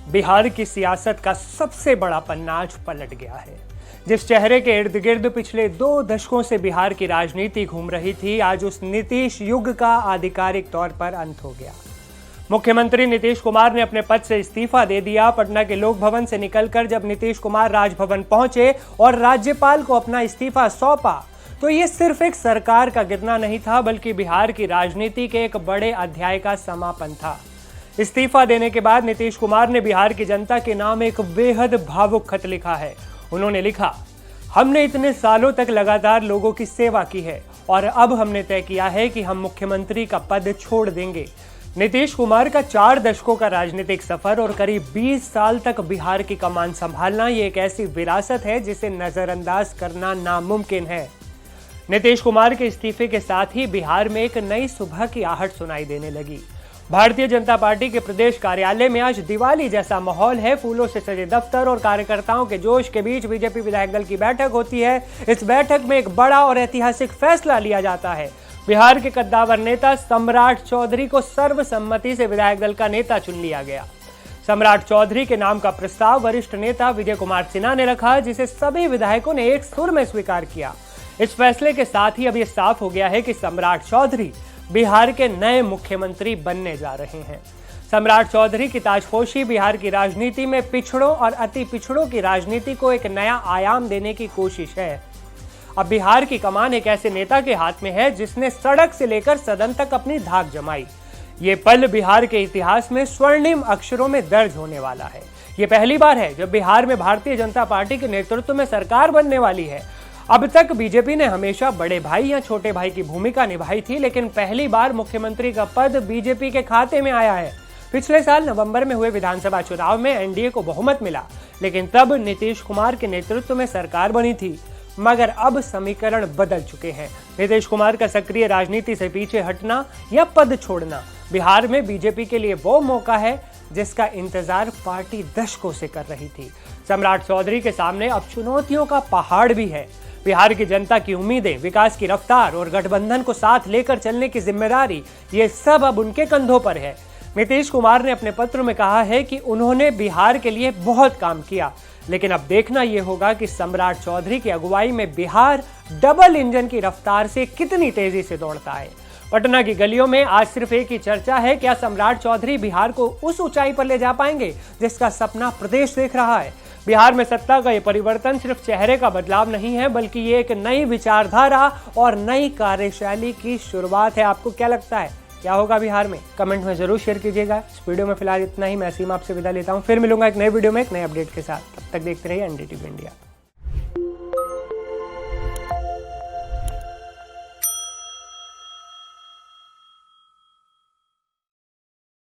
बिहार की सियासत का सबसे बड़ा पन्ना आज पलट गया है। जिस चेहरे के इर्द गिर्द पिछले 2 दशकों से बिहार की राजनीति घूम रही थी, आज उस नीतीश युग का आधिकारिक तौर पर अंत हो गया। मुख्यमंत्री नीतीश कुमार ने अपने पद से इस्तीफा दे दिया। पटना के लोक भवन से निकलकर जब नीतीश कुमार राजभवन पहुंचे और राज्यपाल को अपना इस्तीफा सौंपा, तो ये सिर्फ एक सरकार का गिरना नहीं था, बल्कि बिहार की राजनीति के एक बड़े अध्याय का समापन था। इस्तीफा देने के बाद नीतीश कुमार ने बिहार की जनता के नाम एक बेहद भावुक खत लिखा है। उन्होंने लिखा, हमने इतने सालों तक लगातार लोगों की सेवा की है और अब हमने तय किया है कि हम मुख्यमंत्री का पद छोड़ देंगे। नीतीश कुमार का 4 दशकों का राजनीतिक सफर और करीब 20 साल तक बिहार की कमान संभालना, ये एक ऐसी विरासत है जिसे नजरअंदाज करना नामुमकिन है। नीतीश कुमार के इस्तीफे के साथ ही बिहार में एक नई सुबह की आहट सुनाई देने लगी। भारतीय जनता पार्टी के प्रदेश कार्यालय में आज दिवाली जैसा माहौल है। फूलों से सजे दफ्तर और कार्यकर्ताओं के जोश के बीच बीजेपी विधायक दल की बैठक होती है। इस बैठक में एक बड़ा और ऐतिहासिक फैसला लिया जाता है। बिहार के कद्दावर नेता सम्राट चौधरी को सर्वसम्मति से विधायक दल का नेता चुन लिया गया। सम्राट चौधरी के नाम का प्रस्ताव वरिष्ठ नेता विजय कुमार सिन्हा ने रखा, जिसे सभी विधायकों ने एक सुर में स्वीकार किया। इस फैसले के साथ ही अब यह साफ हो गया है कि सम्राट चौधरी बिहार के नए मुख्यमंत्री बनने जा रहे हैं। सम्राट चौधरी की ताजपोशी बिहार की राजनीति में पिछड़ों और अति पिछड़ों की राजनीति को एक नया आयाम देने की कोशिश है। अब बिहार की कमान एक ऐसे नेता के हाथ में है जिसने सड़क से लेकर सदन तक अपनी धाक जमाई। ये पल बिहार के इतिहास में स्वर्णिम अक्षरों में दर्ज होने वाला है। ये पहली बार है जब बिहार में भारतीय जनता पार्टी के नेतृत्व में सरकार बनने वाली है। अब तक बीजेपी ने हमेशा बड़े भाई या छोटे भाई की भूमिका निभाई थी, लेकिन पहली बार मुख्यमंत्री का पद बीजेपी के खाते में आया है। पिछले साल नवंबर में हुए विधानसभा चुनाव में एनडीए को बहुमत मिला, लेकिन तब नीतीश कुमार के नेतृत्व में सरकार बनी थी। मगर अब समीकरण बदल चुके हैं। नीतीश कुमार का सक्रिय राजनीति से पीछे हटना या पद छोड़ना बिहार में बीजेपी के लिए वो मौका है जिसका इंतजार पार्टी दशकों से कर रही थी। सम्राट चौधरी के सामने अब चुनौतियों का पहाड़ भी है। बिहार की जनता की उम्मीदें, विकास की रफ्तार और गठबंधन को साथ लेकर चलने की जिम्मेदारी, ये सब अब उनके कंधों पर है। नीतीश कुमार ने अपने पत्र में कहा है कि उन्होंने बिहार के लिए बहुत काम किया, लेकिन अब देखना यह होगा कि सम्राट चौधरी की अगुवाई में बिहार डबल इंजन की रफ्तार से कितनी तेजी से दौड़ता है। पटना की गलियों में आज सिर्फ एक ही चर्चा है, क्या सम्राट चौधरी बिहार को उस ऊंचाई पर ले जा पाएंगे जिसका सपना प्रदेश देख रहा है। बिहार में सत्ता का ये परिवर्तन सिर्फ चेहरे का बदलाव नहीं है, बल्कि ये एक नई विचारधारा और नई कार्यशैली की शुरुआत है। आपको क्या लगता है, क्या होगा बिहार में? कमेंट में जरूर शेयर कीजिएगा। इस वीडियो में फिलहाल इतना ही। मैं सीमा आपसे विदा लेता हूँ। फिर मिलूंगा एक नए वीडियो में एक नए अपडेट के साथ। तब तक देखते रहिए एनडीटीवी इंडिया।